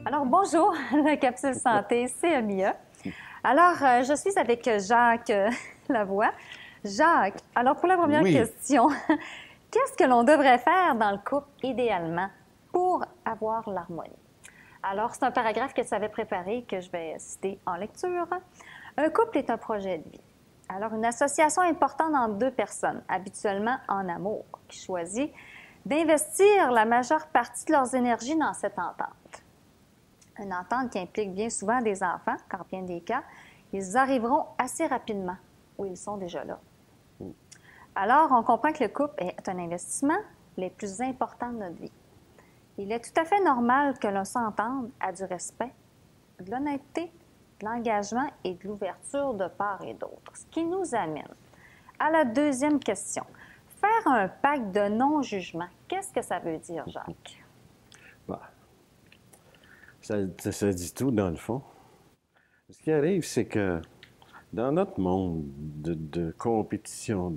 Alors, bonjour, la capsule santé, c'est Amia. Alors, je suis avec Jacques Lavoie. Jacques, alors pour la première Oui. question, qu'est-ce que l'on devrait faire dans le couple idéalement pour avoir l'harmonie? Alors, c'est un paragraphe que tu avais préparé que je vais citer en lecture. Un couple est un projet de vie. Alors, une association importante entre deux personnes, habituellement en amour, qui choisit d'investir la majeure partie de leurs énergies dans cette entente. Une entente qui implique bien souvent des enfants, car bien des cas, ils arriveront assez rapidement où ils sont déjà là. Alors, on comprend que le couple est un investissement les plus importants de notre vie. Il est tout à fait normal que l'on s'entende à du respect, de l'honnêteté, de l'engagement et de l'ouverture de part et d'autre. Ce qui nous amène à la deuxième question. Faire un pacte de non-jugement, qu'est-ce que ça veut dire, Jacques? Bah, ça dit tout dans le fond. Ce qui arrive, c'est que dans notre monde de compétition,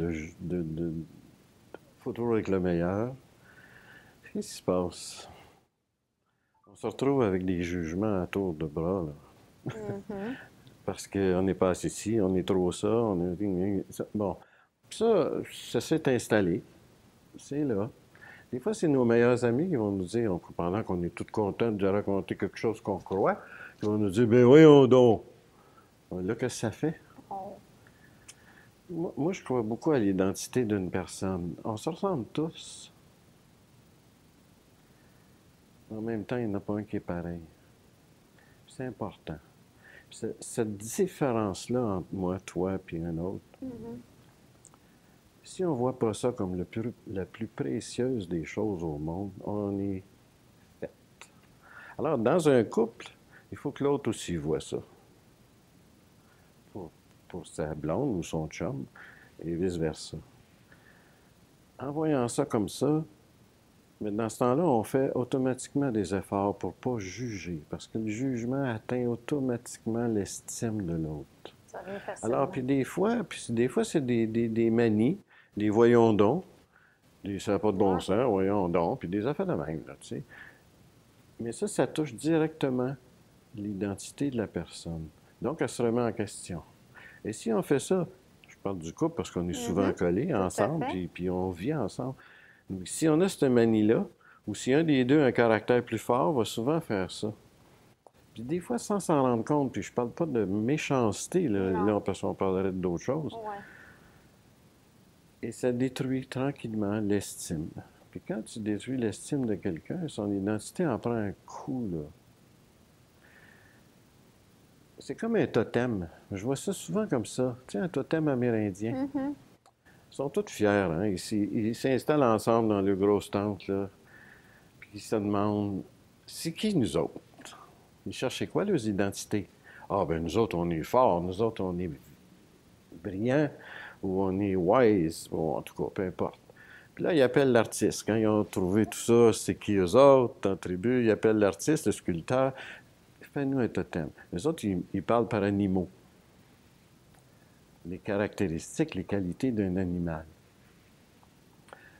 faut toujours être le meilleur, qu'est-ce qui se passe? On se retrouve avec des jugements à tour de bras, là. Parce qu'on n'est pas assez ci, on est trop ça, on est... Bon, ça s'est installé, c'est là. Des fois, c'est nos meilleurs amis qui vont nous dire, pendant qu'on est tous contents de raconter quelque chose qu'on croit, ils vont nous dire, ben voyons donc. Là, qu'est-ce que ça fait? On- Moi, je crois beaucoup à l'identité d'une personne. On se ressemble tous. En même temps, il n'y en a pas un qui est pareil. C'est important. Cette différence-là entre moi, toi, puis un autre, si on ne voit pas ça comme la plus précieuse des choses au monde, on est fait. Alors, dans un couple, il faut que l'autre aussi voit ça. Pour, pour sa blonde ou son chum, et vice-versa. En voyant ça comme ça, mais dans ce temps-là, on fait automatiquement des efforts pour ne pas juger, parce que le jugement atteint automatiquement l'estime de l'autre. Ça vient Alors, facilement. puis des fois c'est des manies, des voyons donc, ça n'a pas de bon Ouais. sens, voyons donc, puis des affaires de même, là, tu sais. Mais ça touche directement l'identité de la personne. Donc, elle se remet en question. Et si on fait ça, je parle du couple parce qu'on est souvent collés Tout à ensemble, fait. puis on vit ensemble. Si on a cette manie-là, ou si un des deux a un caractère plus fort, va souvent faire ça. Puis des fois, sans s'en rendre compte, puis je parle pas de méchanceté, Non. parce qu'on parlerait d'autres choses, Ouais. et ça détruit tranquillement l'estime. Puis quand tu détruis l'estime de quelqu'un, son identité en prend un coup, là. C'est comme un totem. Je vois ça souvent comme ça. Tu sais, un totem amérindien. Ils sont tous fiers, hein? Ils s'installent ensemble dans le grosse tente, là. Puis ils se demandent, c'est qui nous autres? Ils cherchaient quoi, leurs identités? Ah, ben nous autres, on est forts, nous autres, on est brillants, ou on est wise, ou en tout cas, peu importe. Puis là, ils appellent l'artiste. Quand ils ont trouvé tout ça, c'est qui eux autres, en tribu, ils appellent l'artiste, le sculpteur. Fais-nous un totem. Les autres, ils parlent par animaux. Les caractéristiques, les qualités d'un animal.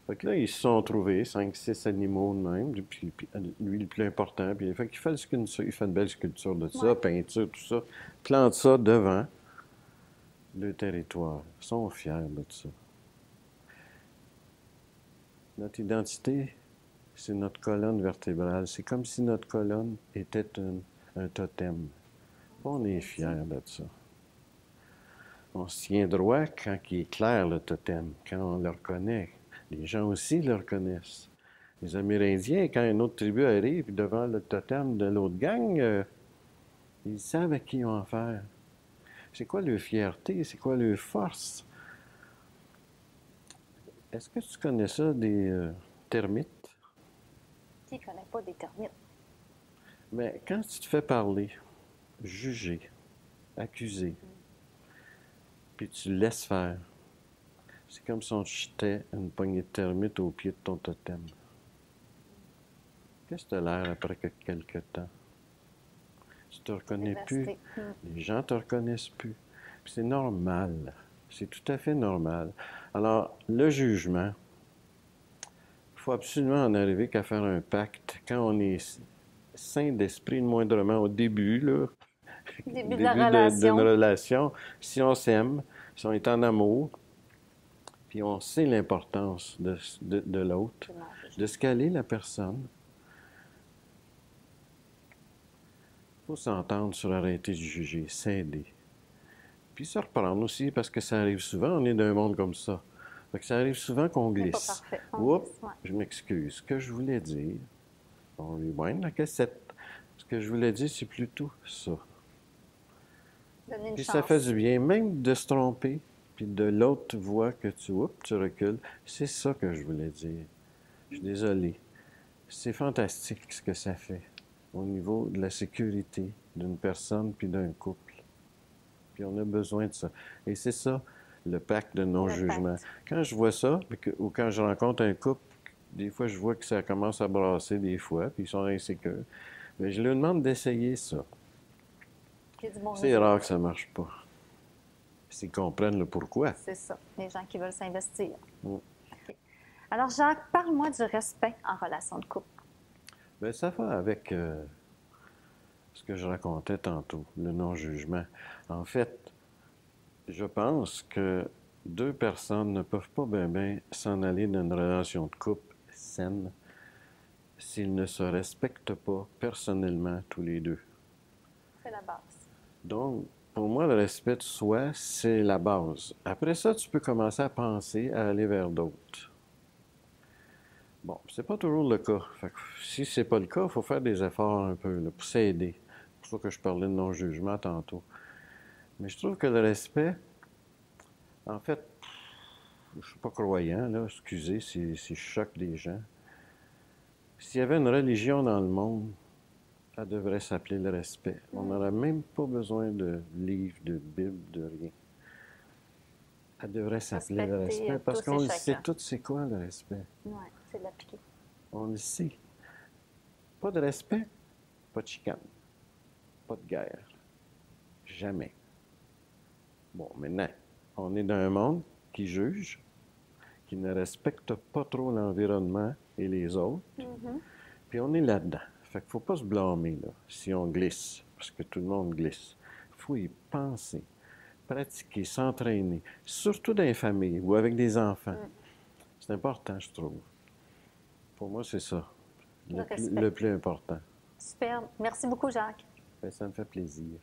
Fait que là, ils se sont trouvés 5, 6 animaux de même, puis lui le plus important, puis fait qu'il fait, il fait une belle sculpture de ça, Ouais. peinture, tout ça, plante ça devant le territoire. Ils sont fiers de ça. Notre identité, c'est notre colonne vertébrale. C'est comme si notre colonne était un totem. On est fiers de ça. On se tient droit quand il est clair, le totem, quand on le reconnaît. Les gens aussi le reconnaissent. Les Amérindiens, quand une autre tribu arrive devant le totem de l'autre gang, ils savent à qui ils ont affaire. C'est quoi leur fierté? C'est quoi leur force? Est-ce que tu connais ça des termites? Qui ne connaît pas des termites? Mais quand tu te fais parler, juger, accuser, puis tu laisses faire, c'est comme si on te jetait une poignée de termites au pied de ton totem. Qu'est-ce que tu as l'air après quelques temps? Tu te reconnais plus. Dévasté. Les gens te reconnaissent plus. Puis c'est normal. C'est tout à fait normal. Alors, le jugement, il faut absolument en arriver qu'à faire un pacte quand on est sain d'esprit, moindrement au début, là, Début de la relation. d'une relation. Si on s'aime, si on est en amour, puis on sait l'importance de l'autre, de ce qu'elle est la personne, il faut s'entendre sur arrêter de juger, s'aider. Puis se reprendre aussi, parce que ça arrive souvent, on est dans un monde comme ça. Fait que ça arrive souvent qu'on C'est pas glisse. parfait. On Oups, glisse, ouais. je m'excuse. Ce que je voulais dire, on rewind la cassette. Ce que je voulais dire, c'est plutôt ça. Donner une Puis chance. ça fait du bien, même de se tromper, puis de l'autre voix que tu recules. C'est ça que je voulais dire. Je suis désolé. C'est fantastique ce que ça fait au niveau de la sécurité d'une personne puis d'un couple. Puis on a besoin de ça. Et c'est ça, le pacte de non-jugement. Quand je vois ça, ou quand je rencontre un couple, des fois je vois que ça commence à brasser des fois, puis ils sont insécures. Mais je leur demande d'essayer ça. C'est rare que ça ne marche pas. S'ils comprennent le pourquoi. C'est ça, les gens qui veulent s'investir. Mm. Okay. Alors, Jacques, parle-moi du respect en relation de couple. Bien, ça va avec ce que je racontais tantôt, le non-jugement. En fait, je pense que deux personnes ne peuvent pas bien s'en aller dans une relation de couple saine s'ils ne se respectent pas personnellement tous les deux. C'est la base. Donc, pour moi, le respect de soi, c'est la base. Après ça, tu peux commencer à penser à aller vers d'autres. Bon, c'est pas toujours le cas. Fait que si c'est pas le cas, il faut faire des efforts un peu là, pour s'aider. C'est pour ça que je parlais de non-jugement tantôt. Mais je trouve que le respect, en fait, je suis pas croyant, là, excusez si je choque des gens. S'il y avait une religion dans le monde, elle devrait s'appeler le respect. On n'aurait même pas besoin de livres, de Bible, de rien. Elle devrait s'appeler le respect parce qu'on le sait tous c'est quoi le respect. Oui, c'est l'appliquer. On le sait. Pas de respect, pas de chicane, pas de guerre. Jamais. Bon, maintenant, on est dans un monde qui juge, qui ne respecte pas trop l'environnement et les autres. Puis on est là-dedans. Fait qu'il ne faut pas se blâmer là, si on glisse, parce que tout le monde glisse. Il faut y penser, pratiquer, s'entraîner, surtout dans les familles ou avec des enfants. C'est important, je trouve. Pour moi, c'est ça, le plus important. Super. Merci beaucoup, Jacques. Ça me fait plaisir.